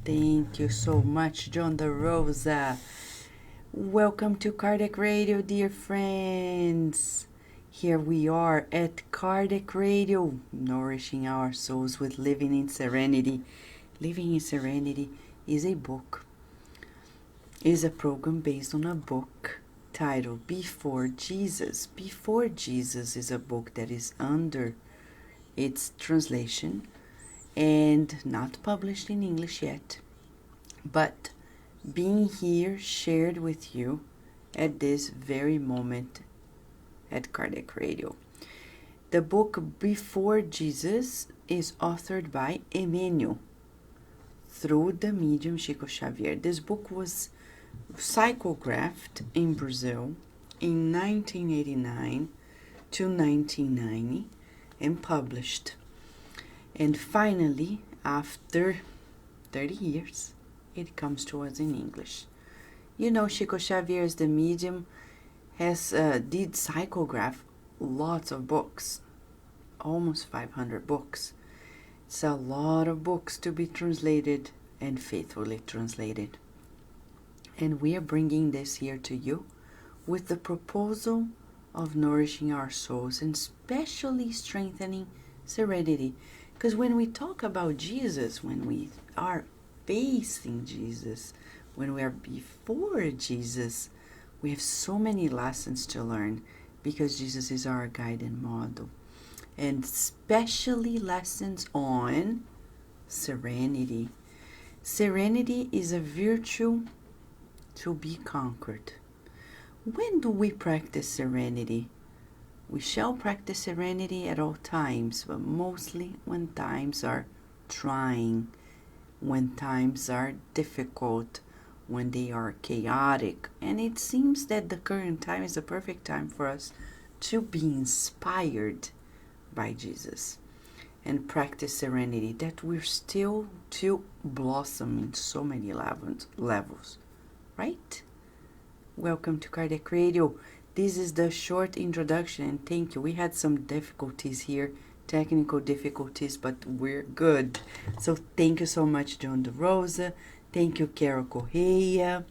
Thank you so much, John the Rosa. Welcome to Kardec Radio, dear friends. Here we are at Kardec Radio, nourishing our souls with Living in Serenity. Living in Serenity is a book, is a program based on a book titled Before Jesus. Before Jesus is a book that is under its translation and not published in English yet, but being here shared with you at this very moment at Kardec Radio. The book Before Jesus is authored by Emmanuel through the medium Chico Xavier. This book was psychographed in Brazil in 1989 to 1990 and published. And finally, after 30 years, it comes to us in English. You know, Chico Xavier is the medium, did psychograph lots of books, almost 500 books. It's a lot of books to be translated and faithfully translated. And we are bringing this here to you with the proposal of nourishing our souls and especially strengthening serenity. Because when we talk about Jesus, when we are facing Jesus, when we are before Jesus, we have so many lessons to learn because Jesus is our guide and model. And especially lessons on serenity. Serenity is a virtue to be conquered. When do we practice serenity? We shall practice serenity at all times, but mostly when times are trying, when times are difficult, when they are chaotic. And it seems that the current time is the perfect time for us to be inspired by Jesus and practice serenity, that we're still to blossom in so many levels, right? Welcome to Kardec Radio. This is the short introduction, and thank you. We had some difficulties here, technical difficulties, but we're good. So thank you so much, John De Rosa. Thank you, Carol Correia.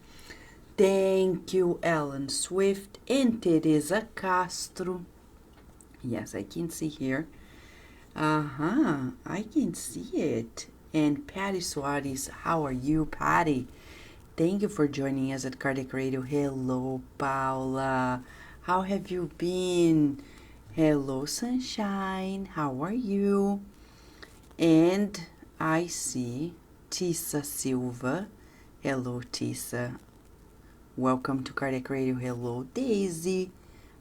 Thank you, Ellen Swift and Teresa Castro. Yes, I can see here. I can see it. And Patty Suarez, how are you, Patty? Thank you for joining us at Kardec Radio. Hello, Paula. How have you been? Hello, Sunshine. How are you? And I see Tissa Silva. Hello, Tissa. Welcome to Kardec Radio. Hello, Daisy.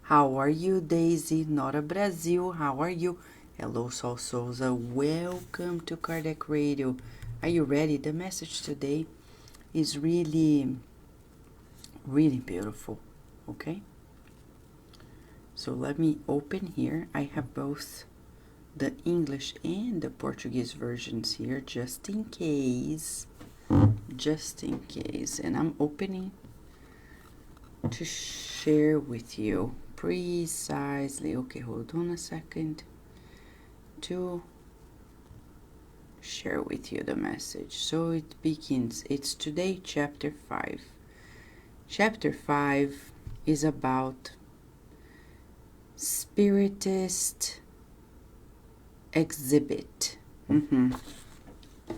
How are you, Daisy? Nora Brazil. How are you? Hello, Sol Souza. Welcome to Kardec Radio. Are you ready? The message today is really, really beautiful, okay? So let me open here. I have both the English and the Portuguese versions here, just in case. And I'm opening to share with you precisely. Okay, hold on a second. To share with you the message. So it begins. It's today, chapter 5. Chapter 5 is about Spiritist exhibit.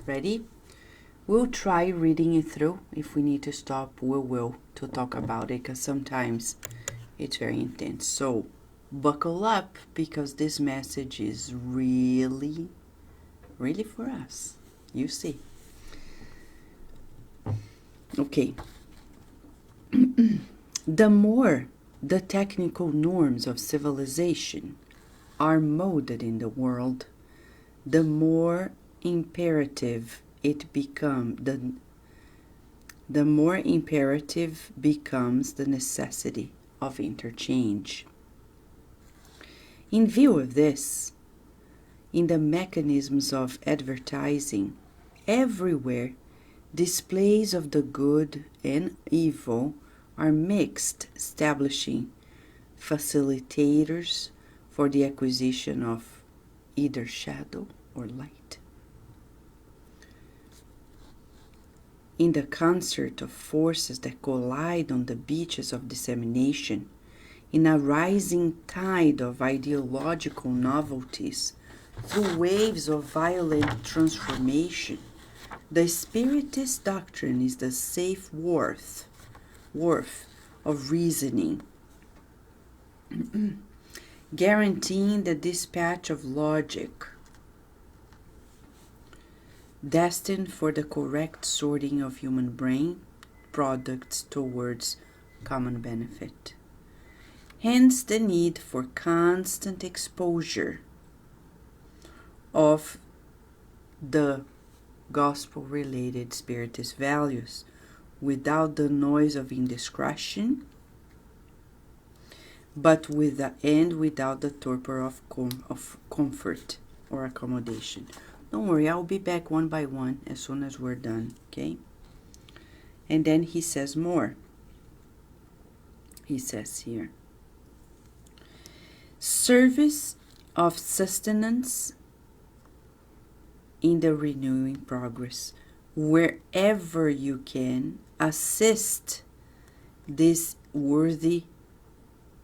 Ready? We'll try reading it through. If we need to stop, we will, to talk about it, because sometimes it's very intense. So buckle up, because this message is really, really for us. You see. Okay. The more the technical norms of civilization are molded in the world, the more imperative it becomes the more imperative becomes the necessity of interchange. In view of this, in the mechanisms of advertising, everywhere displays of the good and evil are mixed, establishing facilitators for the acquisition of either shadow or light. in the concert of forces that collide on the beaches of dissemination, in a rising tide of ideological novelties, through waves of violent transformation, the Spiritist doctrine is the safe wharf of reasoning, guaranteeing the dispatch of logic, destined for the correct sorting of human brain products towards common benefit. Hence the need for constant exposure of the gospel-related Spiritist values without the noise of indiscretion, but without the torpor of comfort or accommodation. Don't worry, I'll be back one by one as soon as we're done, okay? And then he says more. He says here, service of sustenance in the renewing progress. Wherever you can, assist this worthy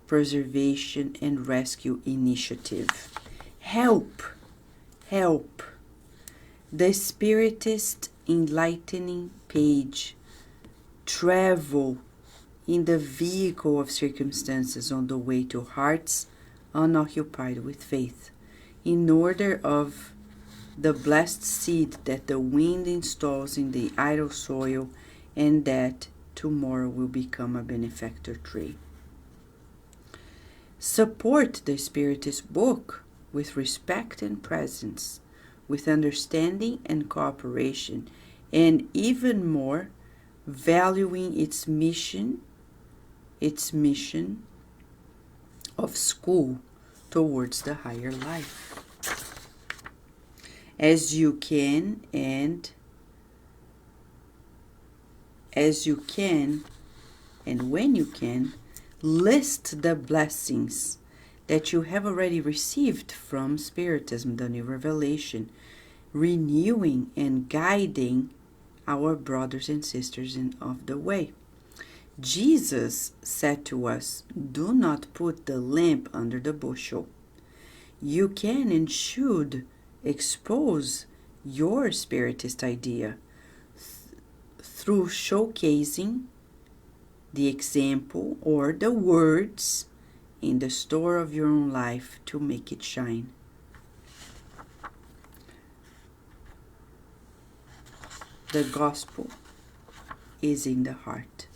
preservation and rescue initiative. Help the Spiritist enlightening page travel in the vehicle of circumstances on the way to hearts unoccupied with faith, in order of the blessed seed that the wind installs in the idle soil, and that tomorrow will become a benefactor tree. Support the Spiritist book with respect and presence, with understanding and cooperation, and even more, valuing its mission of school towards the higher life. As you can and when you can, list the blessings that you have already received from Spiritism, the new revelation, renewing and guiding our brothers and sisters of the way. Jesus said to us, do not put the lamp under the bushel. You can and should expose your Spiritist idea through showcasing the example or the words in the store of your own life to make it shine. The gospel is in the heart.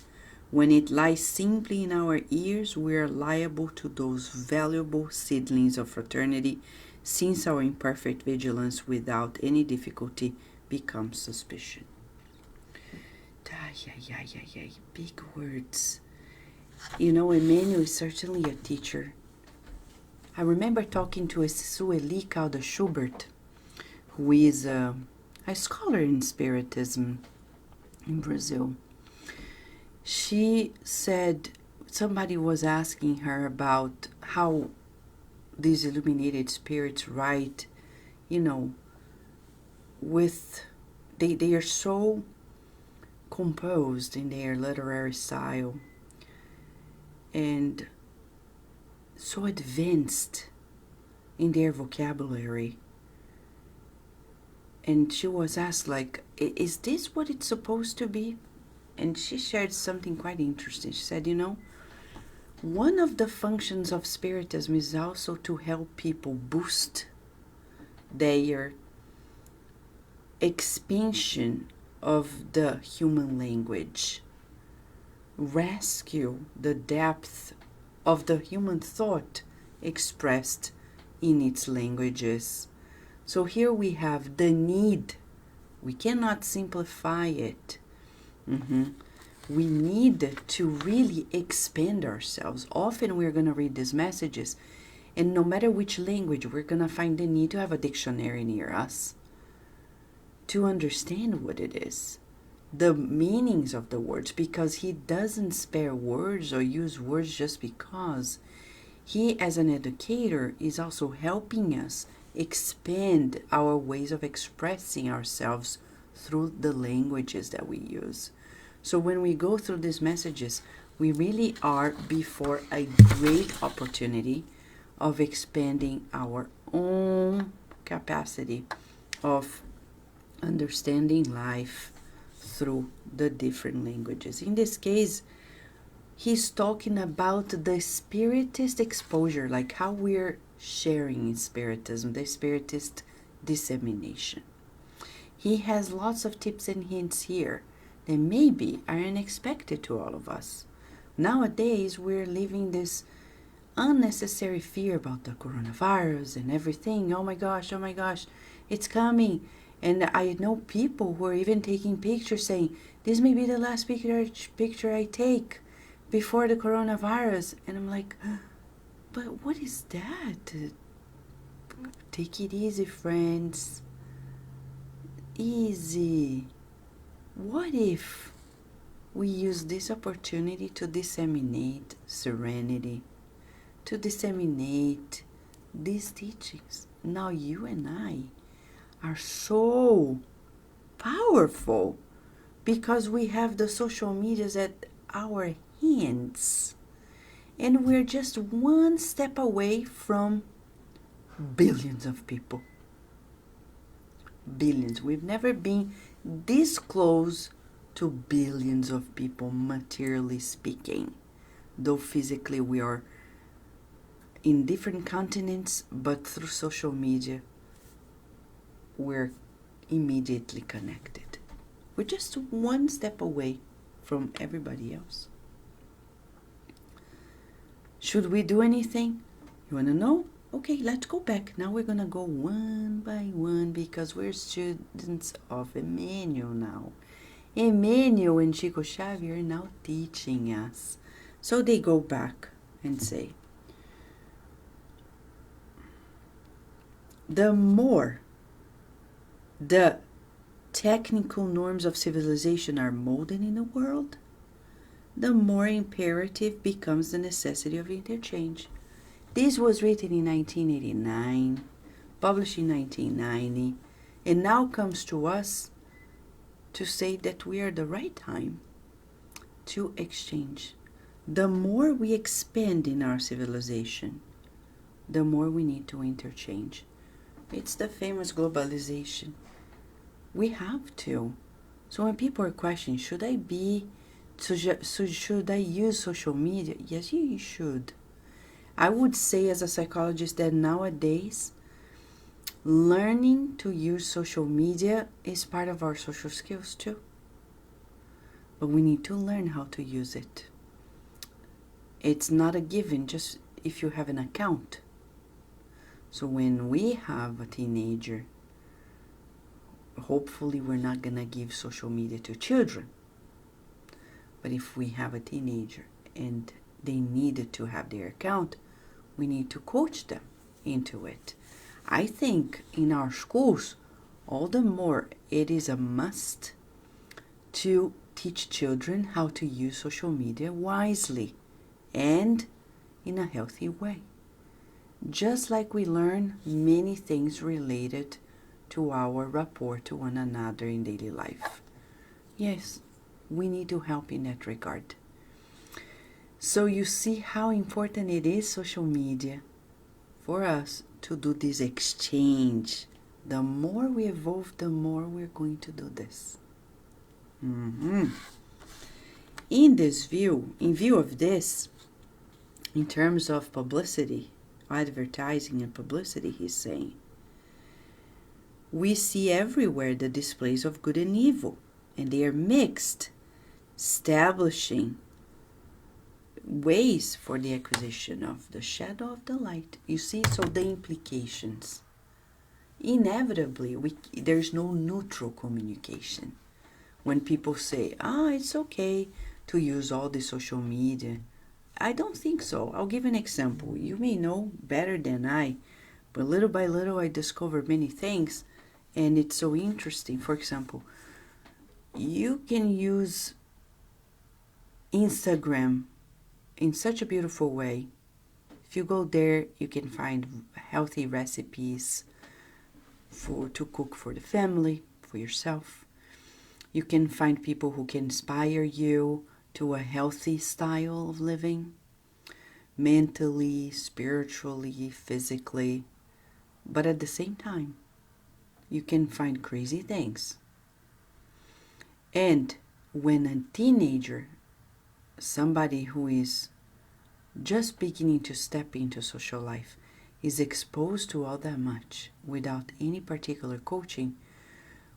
When it lies simply in our ears, we are liable to those valuable seedlings of fraternity, since our imperfect vigilance without any difficulty becomes suspicion. Big words. You know, Emmanuel is certainly a teacher. I remember talking to a Sueli called Schubert, who is a scholar in Spiritism in Brazil. She said somebody was asking her about how these illuminated spirits write, you know, with they are so composed in their literary style and so advanced in their vocabulary. And she was asked, like, is this what it's supposed to be? And she shared something quite interesting. She said, you know, one of the functions of Spiritism is also to help people boost their expansion of the human language, rescue the depth of the human thought expressed in its languages. So here we have the need. We cannot simplify it. We need to really expand ourselves. Often we're going to read these messages, and no matter which language, we're going to find the need to have a dictionary near us to understand what it is, the meanings of the words, because he doesn't spare words or use words just because. He, as an educator, is also helping us expand our ways of expressing ourselves through the languages that we use. So when we go through these messages, we really are before a great opportunity of expanding our own capacity of understanding life through the different languages. In this case, he's talking about the Spiritist exposure, like how we're sharing in Spiritism, the Spiritist dissemination. He has lots of tips and hints here that maybe are unexpected to all of us. Nowadays, we're living this unnecessary fear about the coronavirus and everything. Oh my gosh, it's coming. And I know people who are even taking pictures saying, this may be the last picture I take before the coronavirus. And I'm like, but what is that? Take it easy, friends. Easy. What if we use this opportunity to disseminate serenity, to disseminate these teachings? Now you and I are so powerful because we have the social medias at our hands, and we're just one step away from billions of people. Billions. We've never been this close to billions of people, materially speaking, though physically we are in different continents, but through social media we're immediately connected. We're just one step away from everybody else. Should we do anything? You want to know? Okay, let's go back. Now we're going to go one by one because we're students of Emmanuel now. Emmanuel and Chico Xavier are now teaching us. So they go back and say, the more the technical norms of civilization are molded in the world, the more imperative becomes the necessity of interchange. This was written in 1989, published in 1990, and now comes to us to say that we are the right time to exchange. The more we expand in our civilization, the more we need to interchange. It's the famous globalization. We have to. So when people are questioning, should I use social media? Yes, you should. I would say as a psychologist that nowadays, learning to use social media is part of our social skills too. But we need to learn how to use it. It's not a given just if you have an account. So when we have a teenager, hopefully we're not going to give social media to children. But if we have a teenager and they needed to have their account, we need to coach them into it. I think in our schools, all the more it is a must to teach children how to use social media wisely and in a healthy way. Just like we learn many things related to our rapport to one another in daily life. Yes, we need to help in that regard. So you see how important it is, social media, for us to do this exchange. The more we evolve, the more we're going to do this. In view of this, in terms of publicity, advertising and publicity, he's saying, we see everywhere the displays of good and evil, and they are mixed, establishing ways for the acquisition of the shadow of the light. You see, so the implications. Inevitably, there's no neutral communication. When people say, it's okay to use all the social media, I don't think so. I'll give an example. You may know better than I, but little by little I discovered many things, and it's so interesting. For example, you can use Instagram in such a beautiful way. If you go there, you can find healthy recipes to cook for the family, for yourself. You can find people who can inspire you to a healthy style of living, mentally, spiritually, physically. But at the same time, you can find crazy things. And when a teenager, somebody who is just beginning to step into social life, is exposed to all that much without any particular coaching,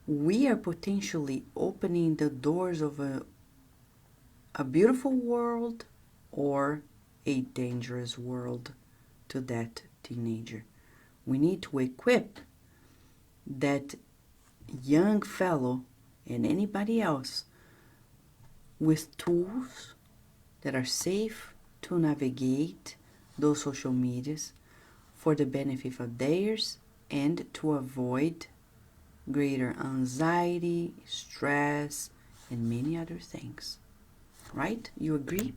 we are potentially opening the doors of a beautiful world or a dangerous world to that teenager. We need to equip that young fellow and anybody else with tools that are safe to navigate those social medias for the benefit of theirs and to avoid greater anxiety, stress, and many other things. Right? You agree?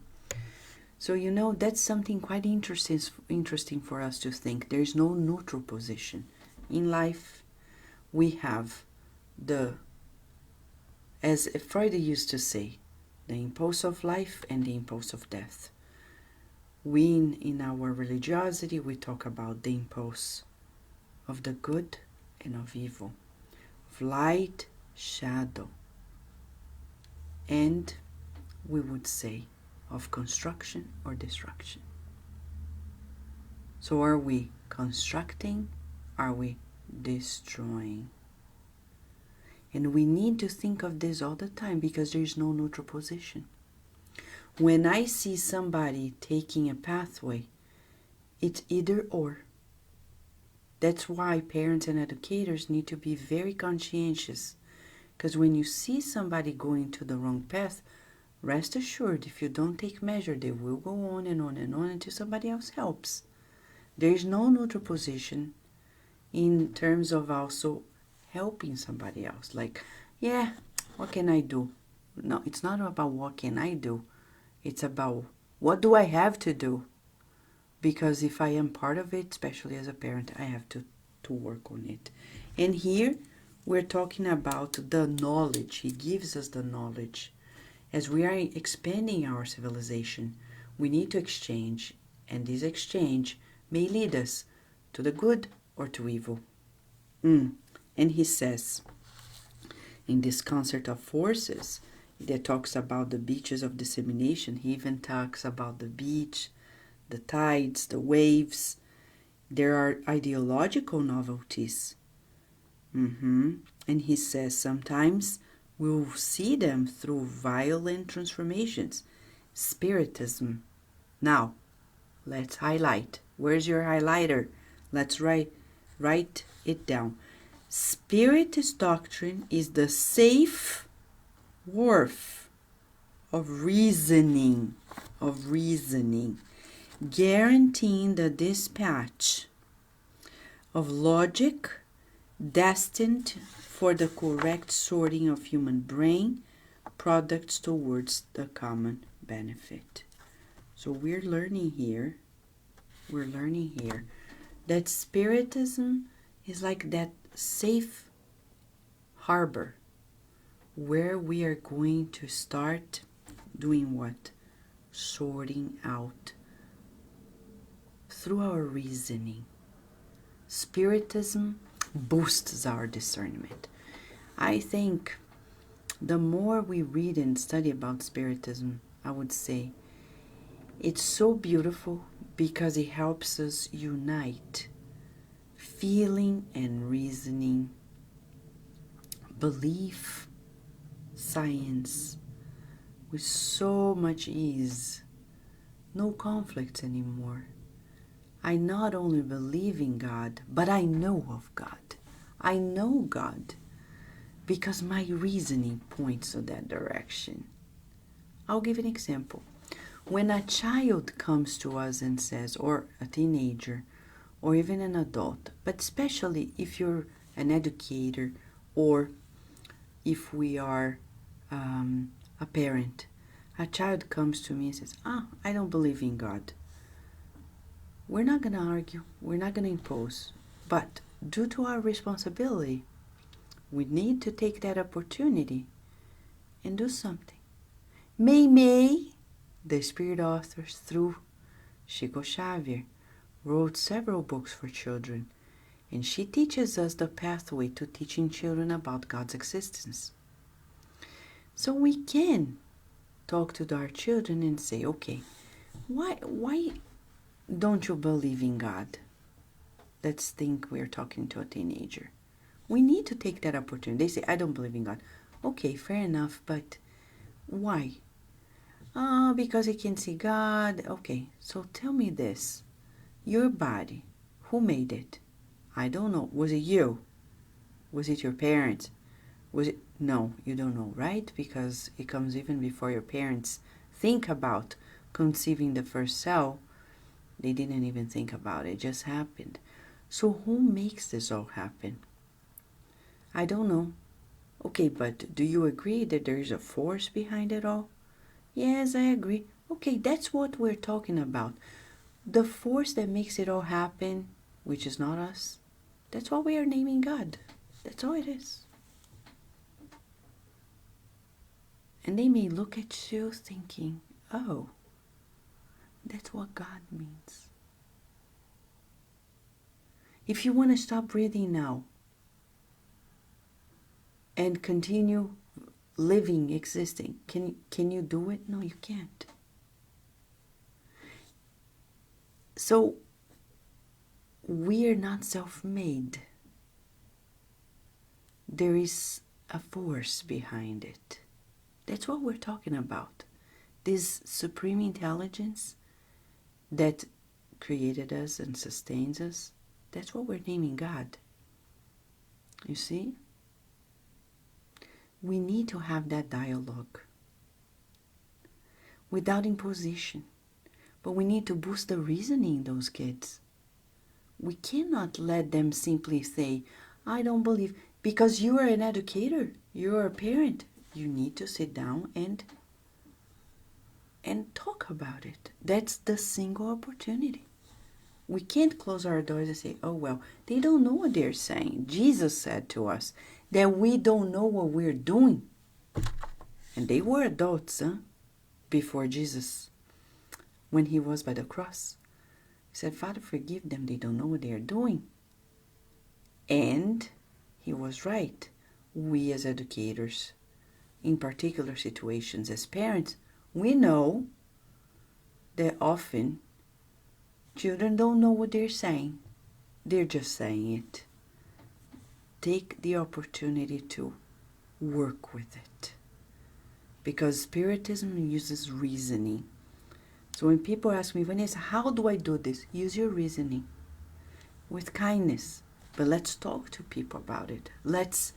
So that's something quite interesting for us to think. There is no neutral position. In life, we have as Freud used to say, the impulse of life and the impulse of death. In our religiosity, we talk about the impulse of the good and of evil, of light, shadow, and we would say of construction or destruction. So are we constructing? Are we destroying? And we need to think of this all the time because there is no neutral position. When I see somebody taking a pathway, it's either or. That's why parents and educators need to be very conscientious. Because when you see somebody going to the wrong path, rest assured, if you don't take measure, they will go on and on and on until somebody else helps. There is no neutral position in terms of also helping somebody else. Like, yeah, what can I do? No, it's not about what can I do. It's about what do I have to do? Because if I am part of it, especially as a parent, I have to work on it. And here we're talking about the knowledge. He gives us the knowledge. As we are expanding our civilization, we need to exchange, and this exchange may lead us to the good or to evil. And he says, in this concert of forces, that talks about the beaches of dissemination, he even talks about the beach, the tides, the waves. There are ideological novelties. And he says sometimes we'll see them through violent transformations. Spiritism. Now, let's highlight. Where's your highlighter? Let's write it down. Spiritist doctrine is the safe wharf of reasoning, guaranteeing the dispatch of logic destined for the correct sorting of human brain products towards the common benefit. So we're learning here that Spiritism is like that safe harbor where we are going to start doing what? Sorting out through our reasoning. Spiritism boosts our discernment. I think the more we read and study about Spiritism, I would say it's so beautiful because it helps us unite feeling and reasoning, belief, science, with so much ease. No conflicts anymore. I not only believe in God, but I know of God. I know God because my reasoning points to that direction. I'll give an example. When a child comes to us and says, or a teenager, or even an adult, but especially if you're an educator or if we are a parent, a child comes to me and says, I don't believe in God. We're not going to argue. We're not going to impose. But due to our responsibility, we need to take that opportunity and do something. May, the spirit authors through Chico Xavier, wrote several books for children, and she teaches us the pathway to teaching children about God's existence. So we can talk to our children and say, okay, why don't you believe in God? Let's think we're talking to a teenager. We need to take that opportunity. They say, I don't believe in God. Okay, fair enough, but why? Because I can see God. Okay, so tell me this. Your body, who made it? I don't know. Was it you? Was it your parents? Was it? No, you don't know, right? Because it comes even before your parents think about conceiving the first cell. They didn't even think about it. It just happened. So who makes this all happen? I don't know. Okay, but do you agree that there is a force behind it all? Yes, I agree. Okay, that's what we're talking about. The force that makes it all happen, which is not us, that's what we are naming God. That's all it is. And they may look at you thinking, oh, that's what God means. If you want to stop breathing now and continue living, existing, can you do it? No, you can't. So we are not self-made. There is a force behind it. That's what we're talking about. This supreme intelligence that created us and sustains us, that's what we're naming God. You see? We need to have that dialogue without imposition. But we need to boost the reasoning in those kids. We cannot let them simply say, I don't believe. Because you are an educator, you are a parent. You need to sit down and talk about it. That's the single opportunity. We can't close our doors and say, oh, well, they don't know what they're saying. Jesus said to us that we don't know what we're doing. And they were adults, before Jesus, when he was by the cross. He said, Father, forgive them. They don't know what they are doing. And he was right. We as educators, in particular situations as parents, we know that often children don't know what they're saying. They're just saying it. Take the opportunity to work with it. Because Spiritism uses reasoning. So when people ask me, Vanessa, how do I do this? Use your reasoning with kindness. But let's talk to people about it. Let's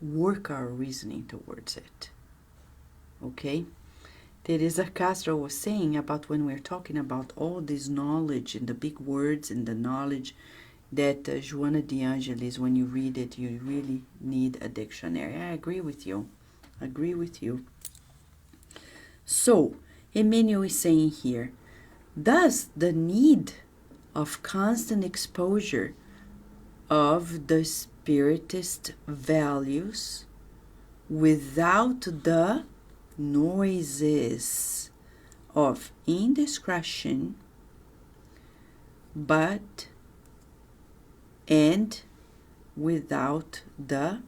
work our reasoning towards it. Okay? Teresa Castro was saying about when we're talking about all this knowledge and the big words and the knowledge that Joana de Angelis, when you read it, you really need a dictionary. I agree with you. So, Emmanuel is saying here, thus the need of constant exposure of the Spiritist values without the noises of indiscretion, and without the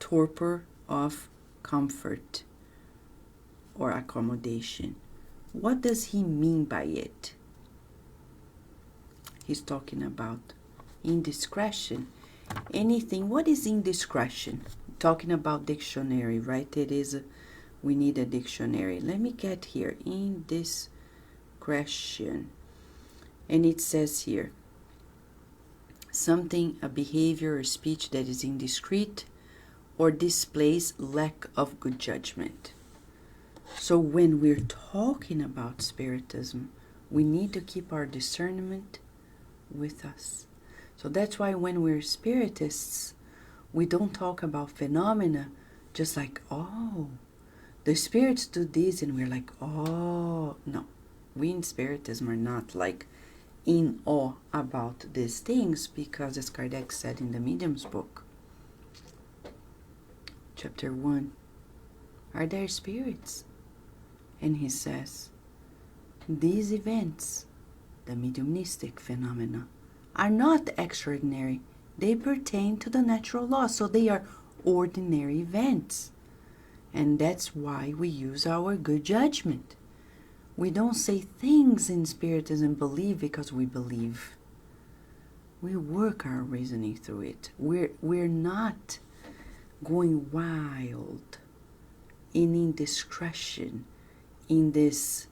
torpor of comfort or accommodation. What does he mean by it? He's talking about indiscretion. Anything. What is indiscretion? Talking about dictionary, right? We need a dictionary. Let me get here. Indiscretion. And it says here, something, a behavior or speech that is indiscreet or displays lack of good judgment. So when we're talking about Spiritism, we need to keep our discernment with us. So that's why when we're Spiritists, we don't talk about phenomena just like, oh, the spirits do this, and we're like, oh, no. We in Spiritism are not like in awe about these things, because as Kardec said in the Medium's book, chapter 1, Are there spirits? And he says, these events, the mediumistic phenomena, are not extraordinary. They pertain to the natural law, so they are ordinary events. And that's why we use our good judgment. We don't say things in Spiritism and believe because we believe. We work our reasoning through it. We're not going wild in indiscretion, in this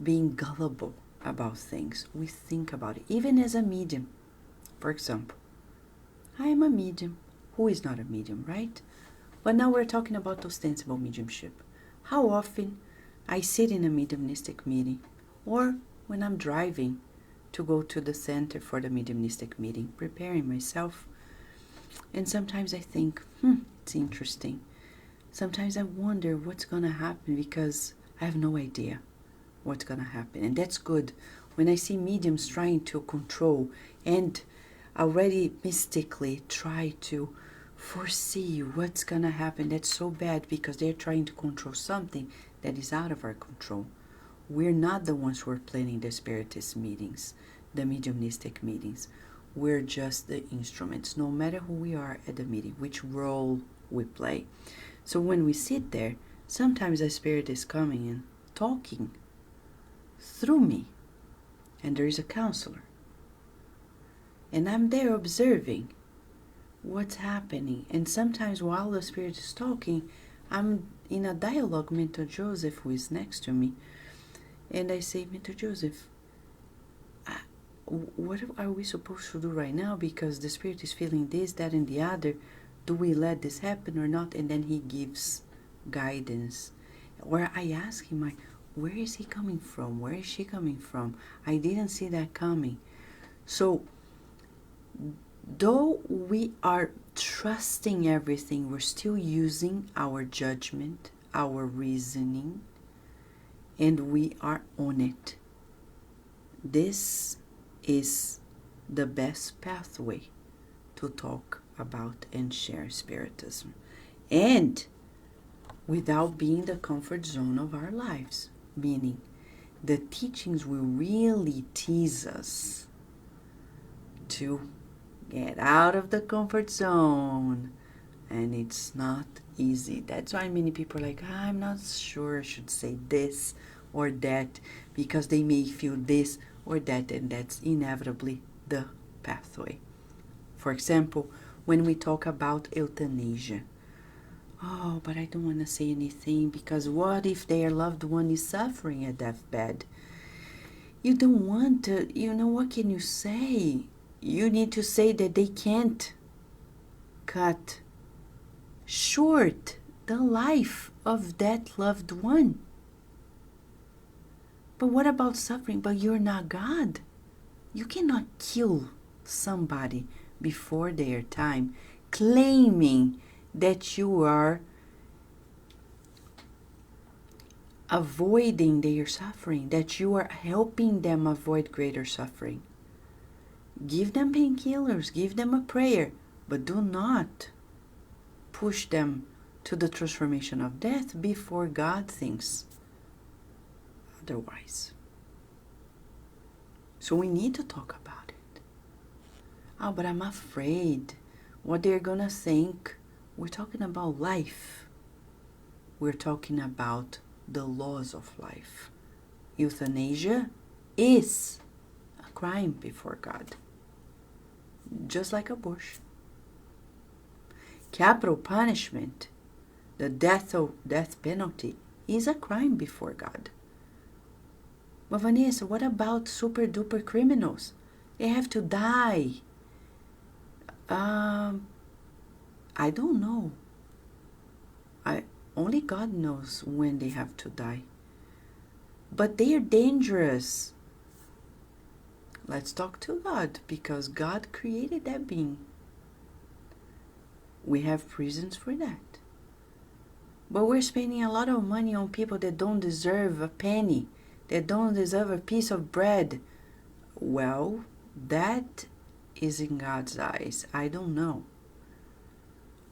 being gullible about things. We think about it. Even as a medium, for example, I am a medium. Who is not a medium, right? But now we're talking about ostensible mediumship. How often I sit in a mediumistic meeting, or when I'm driving to go to the center for the mediumistic meeting, preparing myself, and sometimes I think, it's interesting. Sometimes I wonder what's going to happen because I have no idea what's going to happen. And that's good. When I see mediums trying to control and already mystically try to foresee what's going to happen, that's so bad because they're trying to control something that is out of our control. We're not the ones who are planning the Spiritist meetings, the mediumistic meetings. We're just the instruments, no matter who we are at the meeting, which role we play. So when we sit there, sometimes a spirit is coming and talking through me, and there is a counselor. And I'm there observing what's happening. And sometimes while the spirit is talking, I'm in a dialogue with Mentor Joseph, who is next to me. And I say, Mentor Joseph, what are we supposed to do right now? Because the spirit is feeling this, that, and the other. Do we let this happen or not? And then he gives guidance. Or I ask him, where is he coming from? Where is she coming from? I didn't see that coming. So, though we are trusting everything, we're still using our judgment, our reasoning, and we are on it. This is the best pathway to talk about and share Spiritism, and without being the comfort zone of our lives, meaning the teachings will really tease us to get out of the comfort zone, and it's not easy. That's why many people are like, I'm not sure I should say this or that, because they may feel this or that, and that's inevitably the pathway. For example, when we talk about euthanasia, oh, but I don't want to say anything because what if their loved one is suffering a deathbed? You don't want to, what can you say? You need to say that they can't cut short the life of that loved one. But what about suffering? But you're not God. You cannot kill somebody before their time, claiming that you are avoiding their suffering, that you are helping them avoid greater suffering. Give them painkillers, give them a prayer, but do not push them to the transformation of death before God thinks otherwise. So we need to talk about it. Oh, but I'm afraid what they're gonna think. We're talking about life. We're talking about the laws of life. Euthanasia is a crime before God, just like abortion. Capital punishment, the death penalty, is a crime before God. But Vanessa, what about super duper criminals? They have to die. I don't know. Only God knows when they have to die. But they are dangerous. Let's talk to God, because God created that being. We have reasons for that. But we're spending a lot of money on people that don't deserve a penny, that don't deserve a piece of bread. Well, that is in God's eyes. I don't know.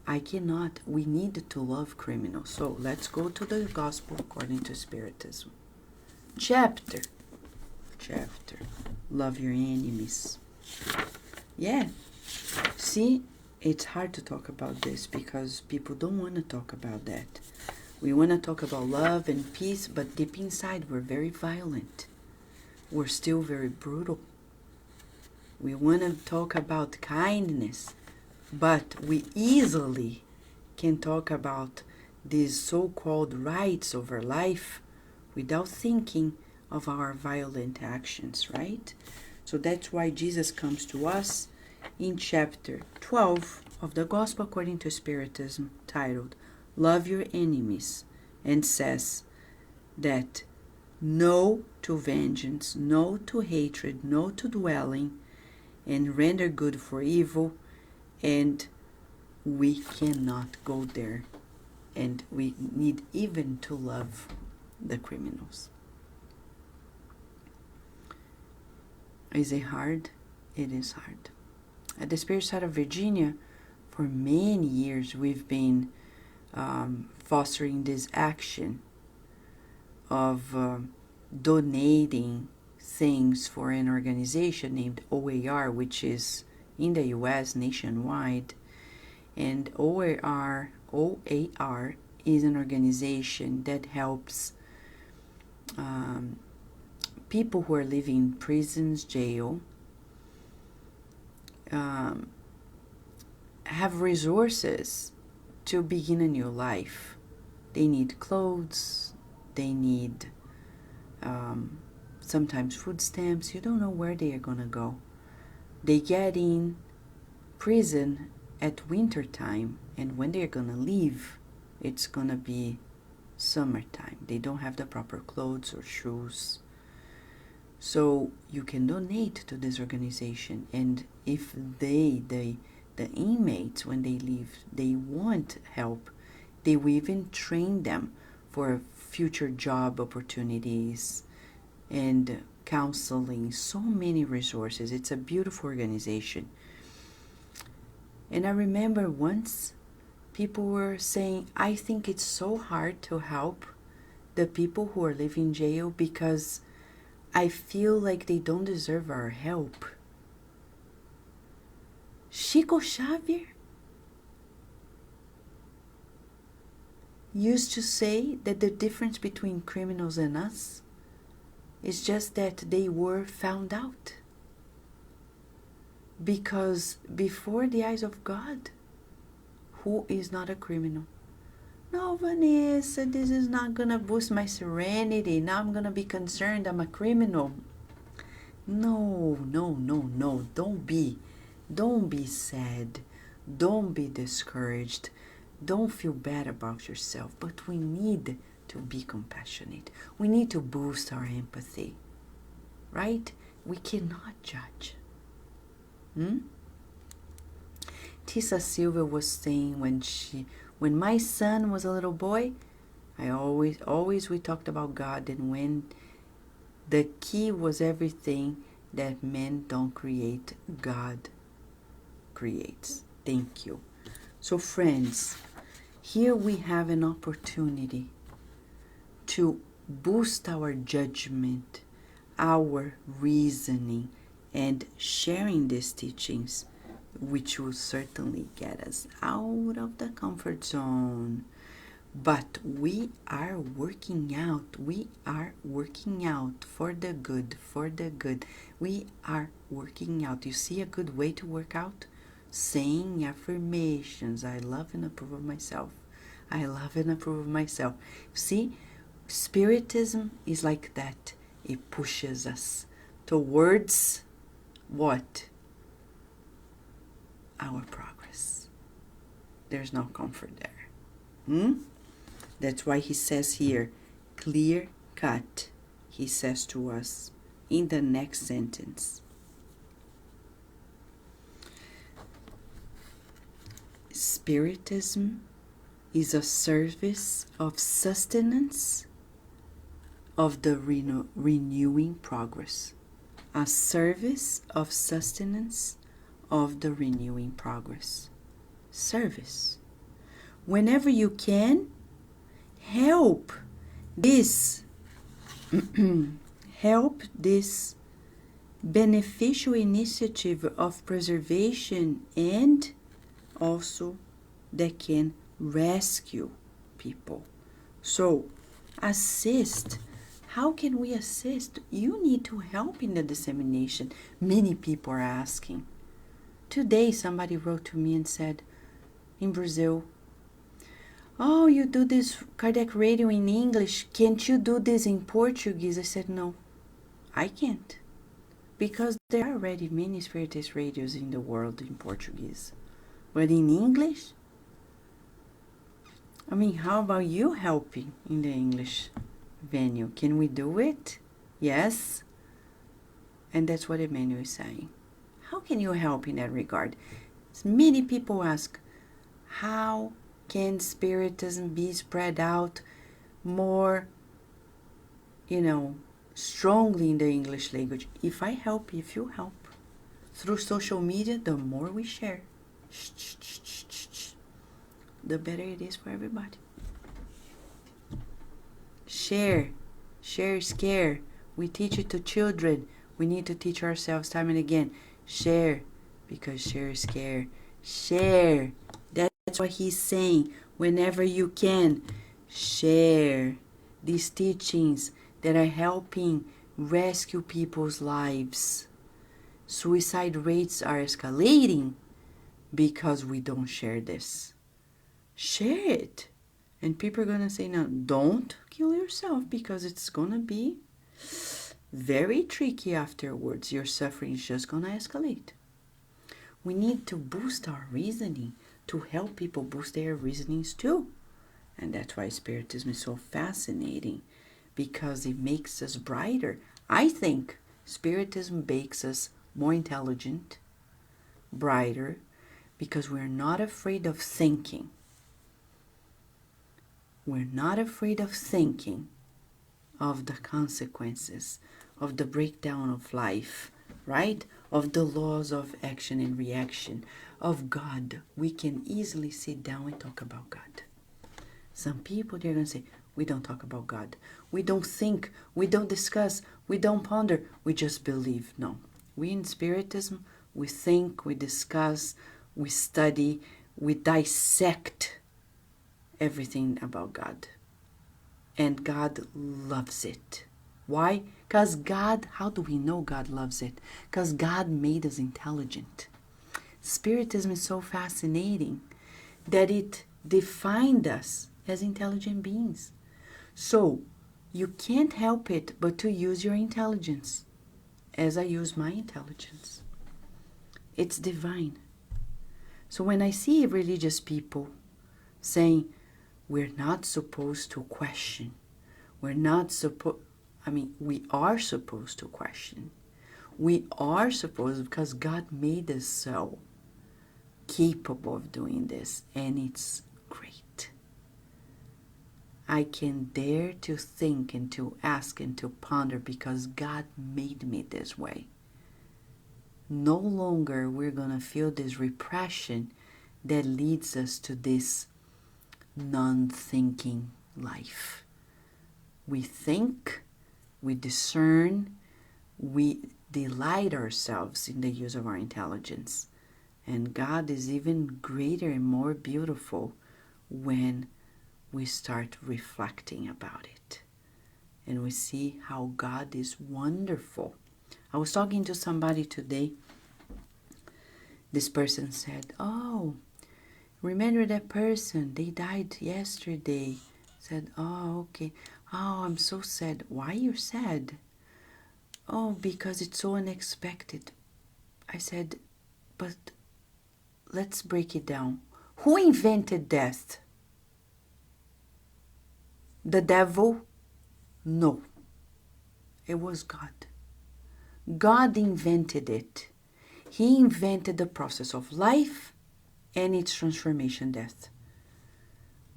we need to love criminals. So let's go to the Gospel according to Spiritism. Chapter. Love your enemies. Yeah. See, it's hard to talk about this because people don't want to talk about that. We want to talk about love and peace, but deep inside we're very violent. We're still very brutal. We want to talk about kindness, but we easily can talk about these so-called rights over life without thinking of our violent actions, right? So that's why Jesus comes to us in chapter 12 of the Gospel according to Spiritism, titled Love Your Enemies, and says that no to vengeance, no to hatred, no to dwelling, and render good for evil, and we cannot go there, and we need even to love the criminals. Is it hard? It is hard. At the Spirit side of Virginia, for many years we've been fostering this action of donating things for an organization named OAR, which is in the US nationwide. And OAR is an organization that helps people who are living in prisons, jail, have resources to begin a new life. They need clothes, they need sometimes food stamps. You don't know where they are gonna go. They get in prison at winter time, and when they're gonna leave, it's gonna be summertime. They don't have the proper clothes or shoes. So you can donate to this organization, and if the inmates, when they leave, they want help, they will even train them for future job opportunities and counseling. So many resources. It's a beautiful organization. And I remember once people were saying, I think it's so hard to help the people who are living in jail because I feel like they don't deserve our help. Chico Xavier used to say that the difference between criminals and us is just that they were found out. Because before the eyes of God, who is not a criminal? No, Vanessa, this is not going to boost my serenity. Now I'm going to be concerned I'm a criminal. No. Don't be sad. Don't be discouraged. Don't feel bad about yourself. But we need to be compassionate. We need to boost our empathy. Right? We cannot judge. Tissa Silva was saying when my son was a little boy, I always we talked about God, and when the key was everything that men don't create, God creates. Thank you. So friends, here we have an opportunity to boost our judgment, our reasoning, and sharing these teachings, which will certainly get us out of the comfort zone. But we are working out. We are working out for the good, We are working out. You see a good way to work out? Saying affirmations. I love and approve of myself. I love and approve of myself. See, Spiritism is like that. It pushes us towards what? Our progress. There's no comfort there. That's why he says here, clear cut, he says to us in the next sentence. Spiritism is a service of sustenance of the renewing progress. A service of sustenance of the renewing progress. Service. Whenever you can, help this help this beneficial initiative of preservation, and also that can rescue people. So assist. How can we assist? You need to help in the dissemination. Many people are asking. Today somebody wrote to me and said, in Brazil, oh, you do this cardiac radio in English, can't you do this in Portuguese? I said, no, I can't, because there are already many Spiritist radios in the world in Portuguese. But in English, I mean, how about you helping in the English venue? Can we do it? Yes. And that's what Emmanuel is saying. How can you help in that regard? Many people ask, how can Spiritism be spread out more, strongly in the English language? If I help, if you help. Through social media, the more we share, the better it is for everybody. Share is care. We teach it to children. We need to teach ourselves time and again. Share, because share is care. Share. That's what he's saying. Whenever you can, share these teachings that are helping rescue people's lives. Suicide rates are escalating because we don't share this. Share it. And people are going to say, no, don't kill yourself, because it's going to be very tricky afterwards. Your suffering is just going to escalate. We need to boost our reasoning to help people boost their reasonings too. And that's why Spiritism is so fascinating, because it makes us brighter. I think Spiritism makes us more intelligent, brighter, because we're not afraid of thinking. We're not afraid of thinking of the consequences, of the breakdown of life, right? Of the laws of action and reaction, of God. We can easily sit down and talk about God. Some people, they're going to say, we don't talk about God. We don't think, we don't discuss, we don't ponder, we just believe. No. We in Spiritism, we think, we discuss, we study, we dissect everything about God. And God loves it. Why? Because God, how do we know God loves it? Because God made us intelligent. Spiritism is so fascinating that it defined us as intelligent beings. So you can't help it but to use your intelligence as I use my intelligence. It's divine. So when I see religious people saying, we're not supposed to question, we are supposed to question. We are supposed, because God made us so capable of doing this, and it's great. I can dare to think and to ask and to ponder because God made me this way. No longer we're going to feel this repression that leads us to this non-thinking life. We think, we discern, we delight ourselves in the use of our intelligence. And God is even greater and more beautiful when we start reflecting about it. And we see how God is wonderful. I was talking to somebody today. This person said, oh, remember that person? They died yesterday. I said, oh, okay. Oh, I'm so sad. Why you're sad? Oh, because it's so unexpected. I said, but let's break it down. Who invented death? The devil? No. It was God. God invented it. He invented the process of life and its transformation, death.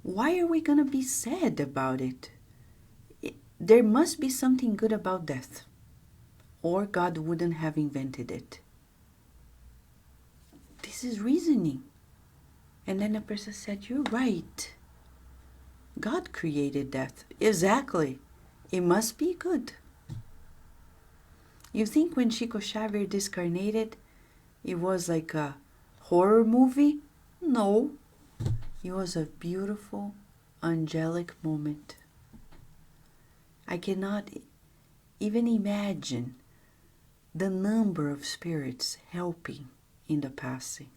Why are we going to be sad about it? There must be something good about death, or God wouldn't have invented it. This is reasoning. And then the person said, you're right. God created death. Exactly. It must be good. You think when Chico Xavier discarnated, it was like a horror movie? No. It was a beautiful, angelic moment. I cannot even imagine the number of spirits helping in the passing.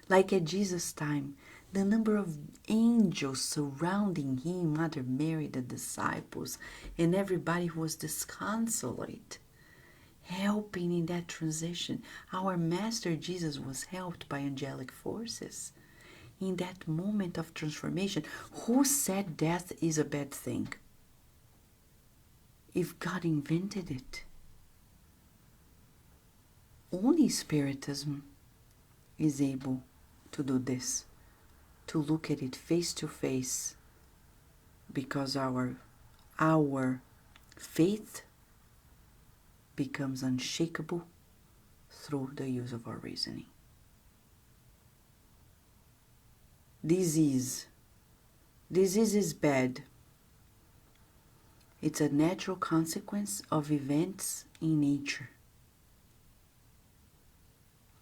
Like at Jesus' time, the number of angels surrounding him, Mother Mary, the disciples, and everybody who was disconsolate, helping in that transition. Our Master Jesus was helped by angelic forces in that moment of transformation. Who said death is a bad thing? If God invented it. Only Spiritism is able to do this, to look at it face to face, because our faith becomes unshakable through the use of our reasoning. Disease is bad. It's a natural consequence of events in nature.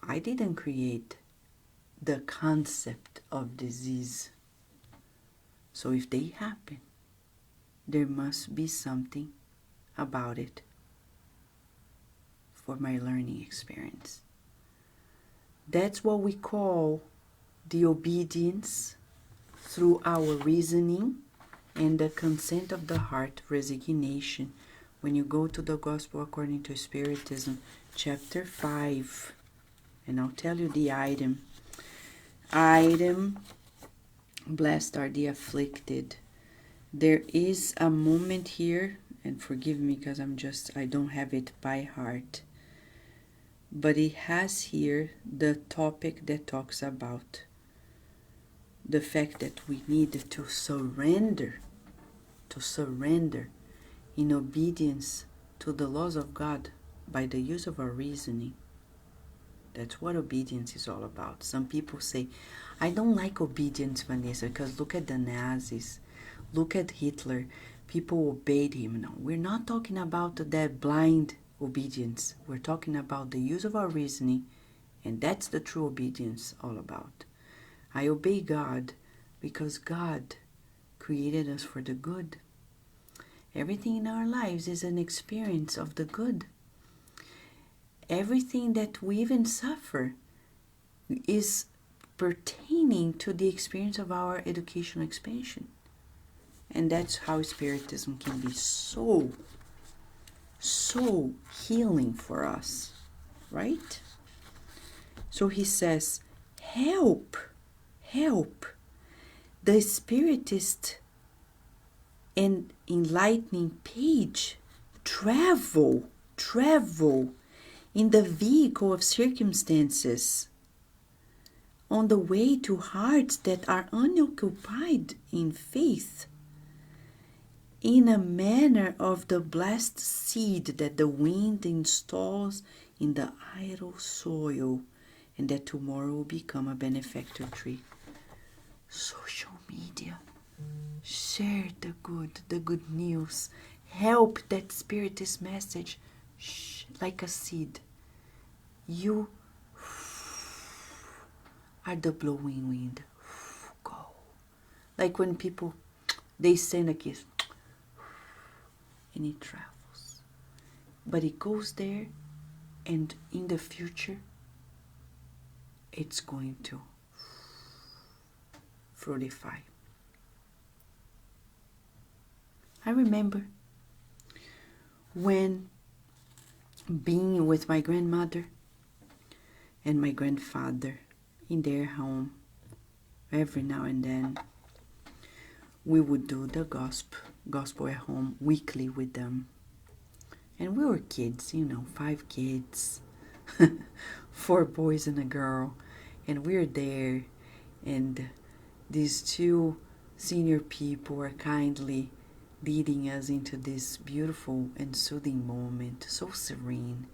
I didn't create the concept of disease. So if they happen, there must be something about it for my learning experience. That's what we call the obedience through our reasoning and the consent of the heart, resignation. When you go to the Gospel according to Spiritism, chapter 5, and I'll tell you the item. Blessed are the afflicted. There is a moment here, and forgive me because I don't have it by heart, but it has here the topic that talks about the fact that we need to surrender in obedience to the laws of God by the use of our reasoning. That's what obedience is all about. Some people say, I don't like obedience, Vanessa, because look at the Nazis. Look at Hitler. People obeyed him. No, we're not talking about that blind obedience. We're talking about the use of our reasoning, and that's the true obedience all about. I obey God because God created us for the good. Everything in our lives is an experience of the good. Everything that we even suffer is pertaining to the experience of our educational expansion. And that's how Spiritism can be so healing for us, right? So he says, help. The Spiritist and enlightening page travel in the vehicle of circumstances on the way to hearts that are unoccupied in faith, in a manner of the blessed seed that the wind installs in the idle soil, and that tomorrow will become a benefactor tree. Social media, share the good news, help that Spiritist message, like a seed. You are the blowing wind. Go. Like when people, they send a kiss, and it travels. But it goes there, and in the future, it's going to fructify. I remember when being with my grandmother and my grandfather in their home, every now and then, we would do the gospel at home weekly with them. And we were kids, 5 kids, 4 boys and a girl. And we're there, and these 2 senior people are kindly leading us into this beautiful and soothing moment, so serene.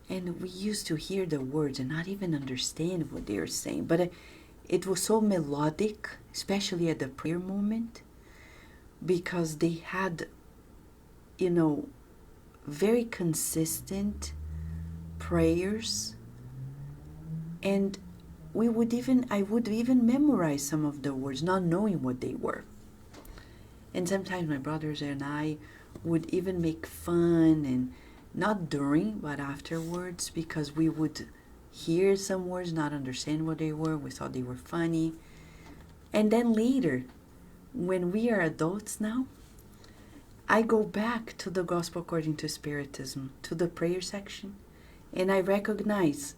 And we used to hear the words and not even understand what they were saying, but it was so melodic, especially at the prayer moment, because they had, very consistent prayers, and I would even memorize some of the words, not knowing what they were. And sometimes my brothers and I would even make fun, and not during, but afterwards, because we would hear some words, not understand what they were. We thought they were funny. And then later, when we are adults now, I go back to the Gospel According to Spiritism, to the prayer section, and I recognize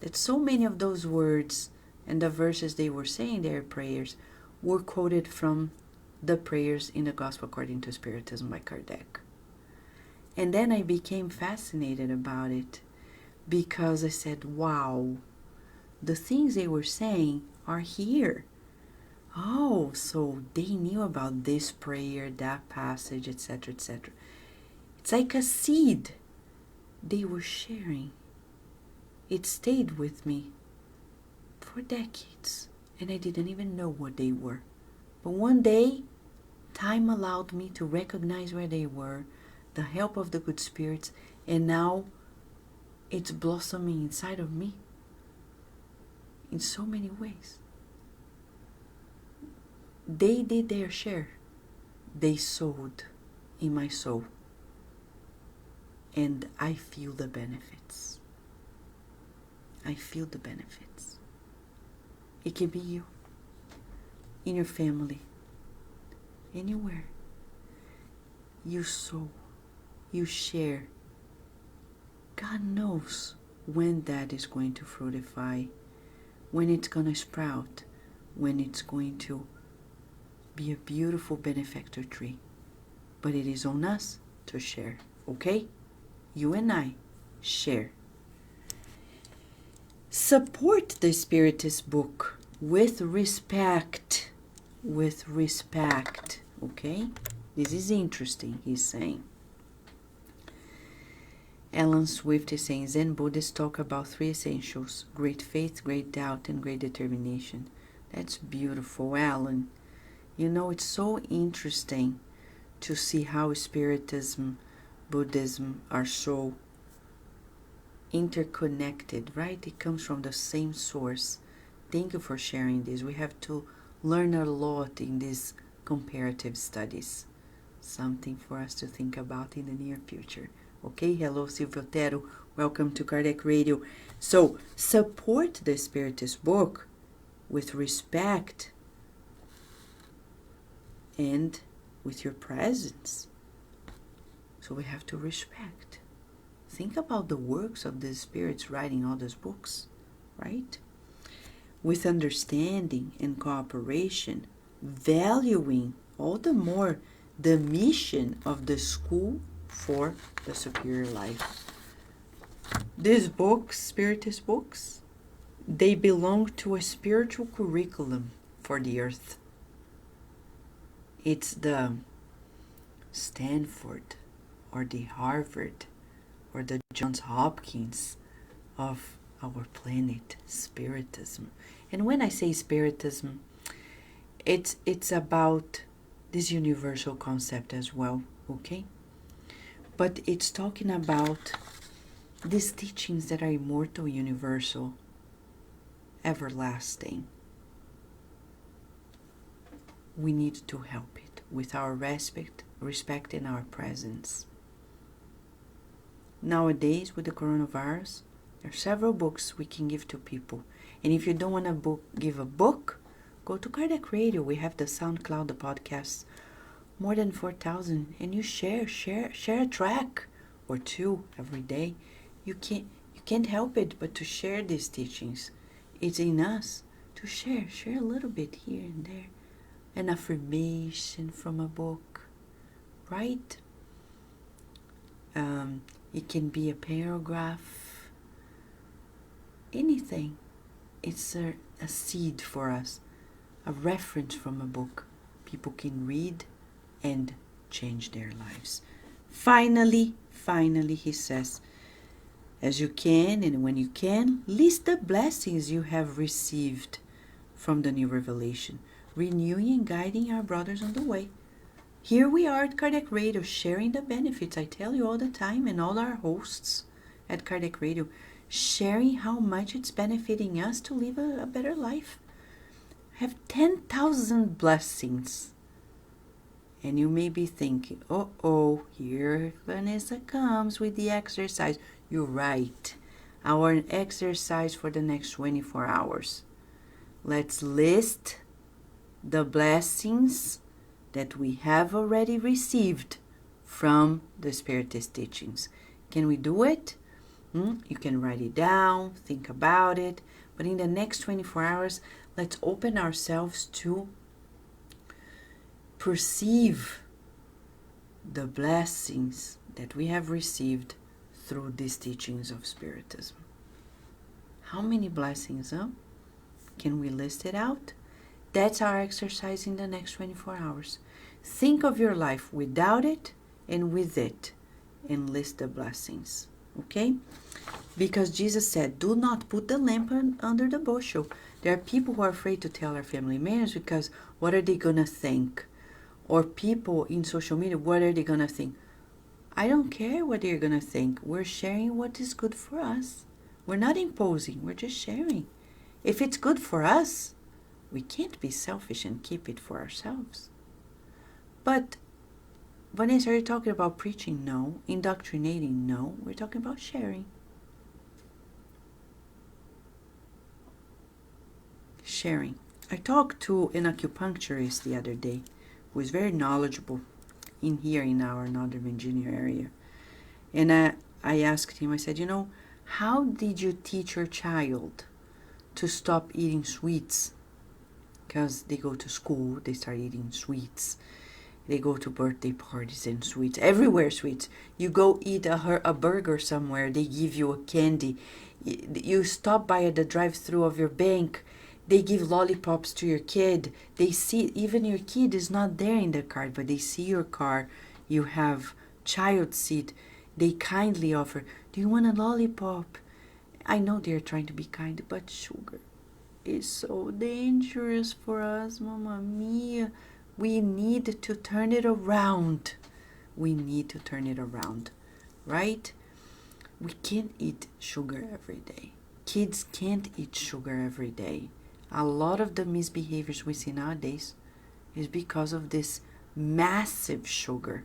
that so many of those words and the verses they were saying their prayers were quoted from the prayers in the Gospel According to Spiritism by Kardec. And then I became fascinated about it, because I said, wow, the things they were saying are here. Oh, so they knew about this prayer, that passage, etc., etc. It's like a seed they were sharing. It stayed with me for decades, and I didn't even know what they were. But one day, time allowed me to recognize where they were, the help of the good spirits, and now it's blossoming inside of me in so many ways. They did their share. They sowed in my soul, and I feel the benefits. I feel the benefits. It can be you, in your family, anywhere. You sow, you share. God knows when that is going to fructify, when it's going to sprout, when it's going to be a beautiful benefactor tree. But it is on us to share, okay? You and I share. Support the Spiritist book with respect. With respect, okay? This is interesting, he's saying. Alan Swift is saying, Zen Buddhists talk about 3 essentials: great faith, great doubt, and great determination. That's beautiful, Alan. It's so interesting to see how Spiritism, Buddhism are so interconnected, right? It comes from the same source. Thank you for sharing this. We have to learn a lot in these comparative studies. Something for us to think about in the near future. Okay, hello Silvio Otero. Welcome to Kardec Radio. So, support the Spiritist book with respect and with your presence. So we have to respect. Think about the works of the spirits writing all those books, right? With understanding and cooperation, valuing all the more the mission of the school for the superior life. These books, Spiritist books, they belong to a spiritual curriculum for the earth. It's the Stanford or the Harvard or the Johns Hopkins of our planet, Spiritism. And when I say Spiritism, it's about this universal concept as well, okay? But it's talking about these teachings that are immortal, universal, everlasting. We need to help it with our respect and our presence. Nowadays, with the coronavirus, there are several books we can give to people. And if you don't want to give a book, go to Kardec Radio. We have the SoundCloud, the podcasts, more than 4,000. And you share a track or 2 every day. You can't help it but to share these teachings. It's in us to share a little bit here and there. An affirmation from a book, right? It can be a paragraph, anything. It's a seed for us, a reference from a book. People can read and change their lives. Finally, he says, as you can and when you can, list the blessings you have received from the new revelation, renewing and guiding our brothers on the way. Here we are at Kardec Radio, sharing the benefits. I tell you all the time, and all our hosts at Kardec Radio, sharing how much it's benefiting us to live a better life. Have 10,000 blessings. And you may be thinking, here Vanessa comes with the exercise. You're right. Our exercise for the next 24 hours. Let's list the blessings that we have already received from the Spiritist teachings. Can we do it? You can write it down, think about it. But in the next 24 hours, let's open ourselves to perceive the blessings that we have received through these teachings of Spiritism. How many blessings, huh? Can we list it out? That's our exercise in the next 24 hours. Think of your life without it and with it, and list the blessings, okay? Because Jesus said, do not put the lamp under the bushel. There are people who are afraid to tell their family members because what are they going to think? Or people in social media, what are they going to think? I don't care what they're going to think. We're sharing what is good for us. We're not imposing. We're just sharing. If it's good for us, we can't be selfish and keep it for ourselves. But, Vanessa, are you talking about preaching? No. Indoctrinating? No. We're talking about sharing. Sharing. I talked to an acupuncturist the other day who is very knowledgeable in our Northern Virginia area. And I asked him, I said, how did you teach your child to stop eating sweets? Because they go to school, they start eating sweets. They go to birthday parties and sweets. Everywhere sweets. You go eat a burger somewhere, they give you a candy. You stop by at the drive-thru of your bank, they give lollipops to your kid. They see, even your kid is not there in the car, but they see your car. You have child seat. They kindly offer, do you want a lollipop? I know they're trying to be kind, but sugar is so dangerous for us, Mamma Mia. We need to turn it around. We need to turn it around, right? We can't eat sugar every day. Kids can't eat sugar every day. A lot of the misbehaviors we see nowadays is because of this massive sugar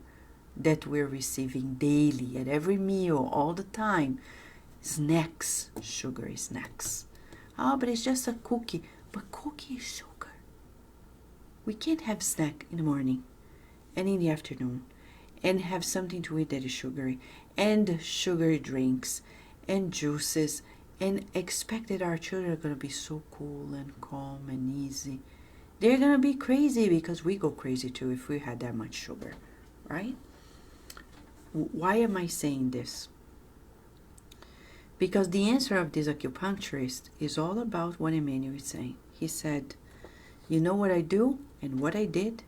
that we're receiving daily, at every meal, all the time. Snacks, sugary snacks. Oh, but it's just a cookie. But cookie is sugar. We can't have snack in the morning and in the afternoon and have something to eat that is sugary, and sugary drinks and juices, and expect that our children are going to be so cool and calm and easy. They're going to be crazy because we go crazy too if we had that much sugar, right? Why am I saying this? Because the answer of this acupuncturist is all about what Emmanuel is saying. He said, you know what I do and what I did?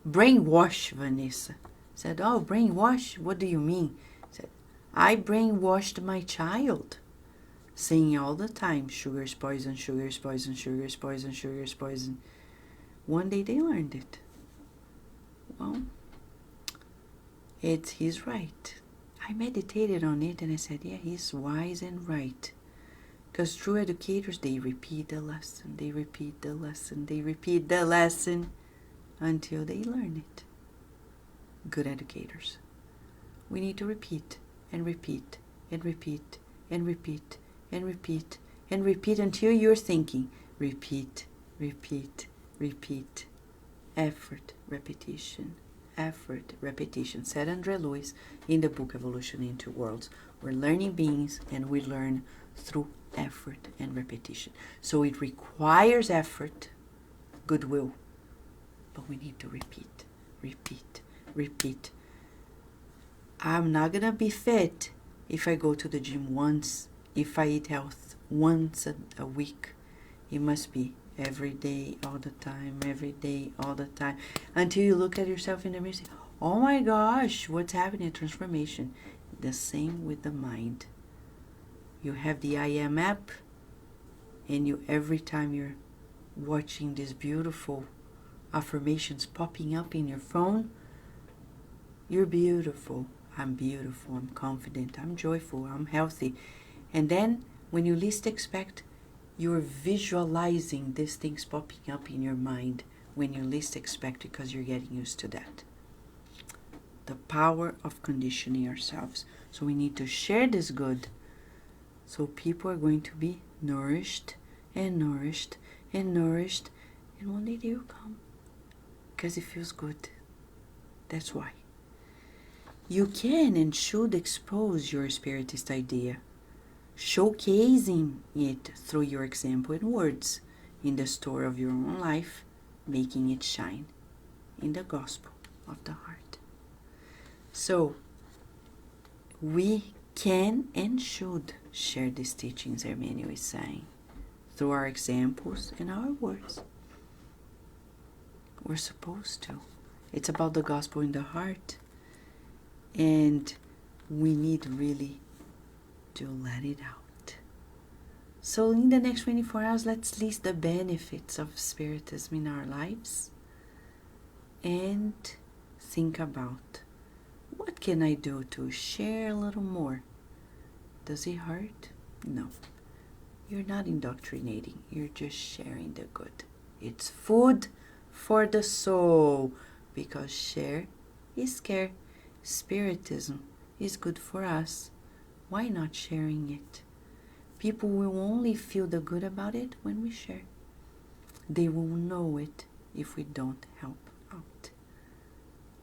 Brainwash, Vanessa. Said, oh, brainwash? What do you mean? Said, I brainwashed my child, saying all the time, sugar is poison, sugar is poison, sugar is poison, sugar is poison. One day they learned it. Well, he's right. I meditated on it and I said, yeah, he's wise and right. Because true educators, they repeat the lesson, they repeat the lesson, they repeat the lesson until they learn it. Good educators. We need to repeat and repeat and repeat and repeat and repeat and repeat until you're thinking. Repeat, repeat, repeat. Effort, repetition. Effort, repetition. Said Andre Lewis in the book Evolution in Two Worlds. We're learning beings and we learn through effort and repetition. So it requires effort, goodwill, but we need to repeat, repeat, repeat. I'm not gonna be fit if I go to the gym once, if I eat health once a week. It must be every day, all the time, every day, all the time, until you look at yourself in the mirror and say, oh my gosh, what's happening? Transformation. The same with the mind. You have the I Am app, and you every time you're watching these beautiful affirmations popping up in your phone. You're beautiful. I'm beautiful. I'm confident. I'm joyful. I'm healthy. And then when you least expect, you're visualizing these things popping up in your mind when you least expect, because you're getting used to that. The power of conditioning ourselves. So we need to share this good. So people are going to be nourished and nourished and nourished. And one day they will come. Because it feels good. That's why. You can and should expose your Spiritist idea, showcasing it through your example and words in the story of your own life, making it shine in the gospel of the heart. So, we can and should share these teachings, Emmanuel is saying, through our examples and our words. We're supposed to. It's about the gospel in the heart. And we need really to let it out. So in the next 24 hours, let's list the benefits of Spiritism in our lives. And think about, what can I do to share a little more? Does it hurt? No. You're not indoctrinating. You're just sharing the good. It's food for the soul. Because share is care. Spiritism is good for us. Why not sharing it? People will only feel the good about it when we share. They will know it if we don't help out.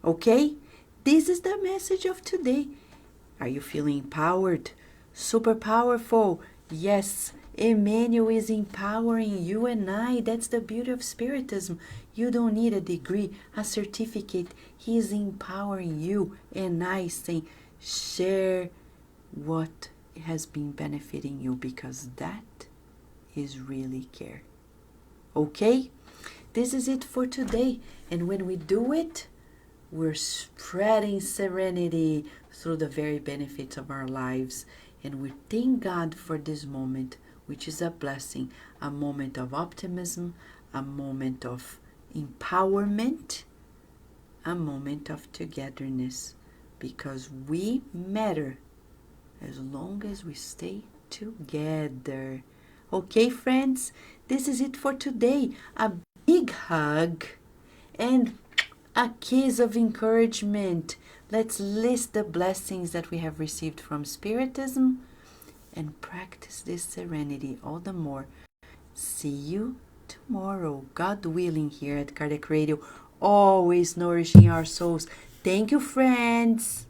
Okay? This is the message of today. Are you feeling empowered? Super powerful? Yes, Emmanuel is empowering you and I. That's the beauty of Spiritism. You don't need a degree, a certificate. He is empowering you and I, saying, share what has been benefiting you, because that is really care. Okay? This is it for today. And when we do it, we're spreading serenity through the very benefits of our lives. And we thank God for this moment, which is a blessing, a moment of optimism, a moment of empowerment, a moment of togetherness, because we matter as long as we stay together. Okay, friends, this is it for today. A big hug and a kiss of encouragement. Let's list the blessings that we have received from Spiritism and practice this serenity all the more. See you tomorrow, God willing, here at Kardec Radio, always nourishing our souls. Thank you, friends.